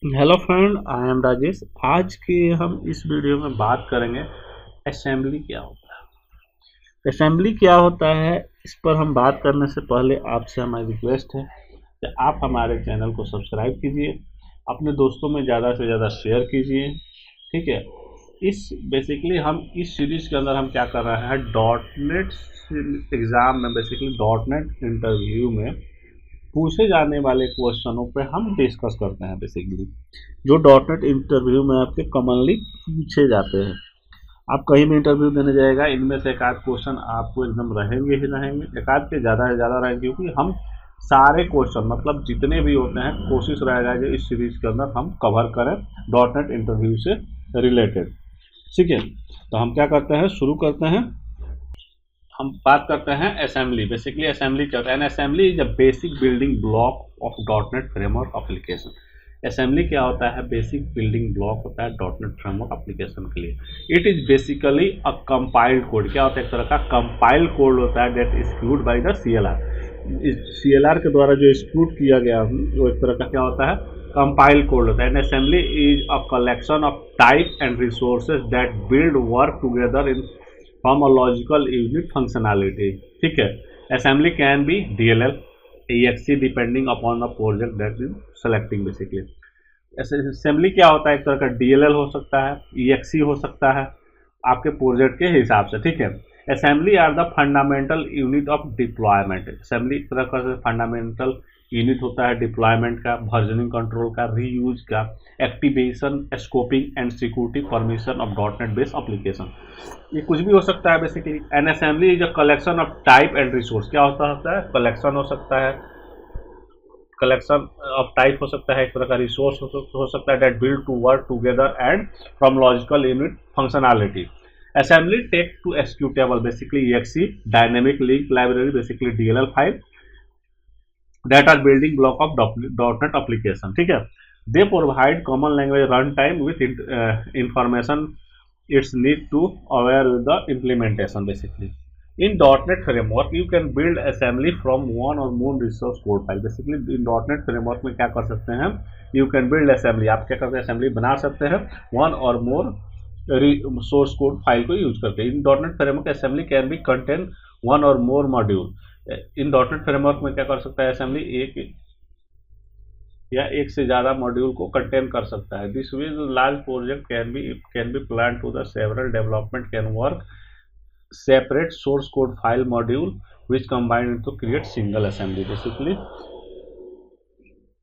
Hello friend, I am Rajesh. आज की हम इस वीडियो में बात करेंगे असेंबली क्या होता है। असेंबली क्या होता है, इस पर हम बात करने से पहले आपसे हमारी रिक्वेस्ट है कि आप हमारे चैनल को सब्सक्राइब कीजिए, अपने दोस्तों में ज़्यादा से ज़्यादा शेयर कीजिए। ठीक है। इस बेसिकली हम इस सीरीज के अंदर हम क्या कर रहे हैं, डॉट नेट एग्ज़ाम में बेसिकली डॉट नेट इंटरव्यू में पूछे जाने वाले क्वेश्चनों पे हम डिस्कस करते हैं। बेसिकली जो डॉट नेट इंटरव्यू में आपके कॉमनली पूछे जाते हैं। आप कहीं भी इंटरव्यू देने जाएगा, इनमें से एक आध क्वेश्चन आपको एकदम रहेंगे ही रहेंगे, एक आध के ज़्यादा से ज़्यादा रहेंगे, क्योंकि हम सारे क्वेश्चन मतलब जितने भी होते हैं कोशिश रहेगा कि इस सीरीज के अंदर हम कवर करें डॉट नेट इंटरव्यू से रिलेटेड। ठीक है। तो हम क्या करते हैं, शुरू करते हैं। हम बात करते हैं असेंबली। बेसिकली असेंबली क्या होता है? N assembly is a basic building block of dot net framework application. Assembly क्या होता है? बेसिक बिल्डिंग ब्लॉक होता है डॉट नेट फ्रेमवर्क एप्लीकेशन के लिए। It is basically a compiled code. क्या होता है? एक तरह का कंपाइल्ड कोड होता है that execute by the CLR। C L R के द्वारा जो एक्सिक्यूट किया गया वो एक तरह का क्या होता है? कंपाइल कोड होता है। N assembly is a collection of type and resources that build work together in from a logical unit functionality. ठीक है। assembly can be DLL, EXE depending upon the project that is selecting basically. Assembly क्या होता है? एक तरह का DLL हो सकता है, EXE हो सकता है, आपके प्रोजेक्ट के हिसाब से। ठीक है। Assembly are the fundamental unit of deployment. Assembly एक तरह का फंडामेंटल यूनिट होता है डिप्लॉयमेंट का, वर्जनिंग कंट्रोल का, रीयूज का, activation, scoping and security permission of dot net based application. ये कुछ भी हो सकता है basically. An assembly is a collection of type and resource. क्या होता है? कलेक्शन हो सकता है, कलेक्शन ऑफ टाइप हो सकता है, एक तरह का रिसोर्स हो सकता है that build to work together and from logical unit functionality. Assembly take to executable basically EXE, dynamic link library basically DLL file that are building block of dot net application. ठीक है। They provide common language run time with information its need to aware with the implementation basically. In .NET framework, you can build assembly from one or more resource code file. Basically, in .NET framework में क्या कर सकते हैं? You can build assembly. आप क्या करते हैं? assembly बना सकते हैं one or more source code file को यूज करके। In .NET framework, assembly can be contain one or more module. In .NET framework में क्या कर सकता है? assembly एक या एक से ज़्यादा मॉड्यूल को कंटेन कर सकता है। This way large project can be plan to the several development can work separate source code file module which combine to create single assembly। Basically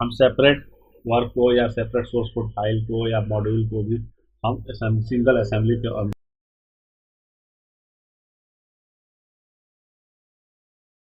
हम सेपरेट वर्क को या सेपरेट सोर्स कोड फाइल को या module को भी हम single assembly के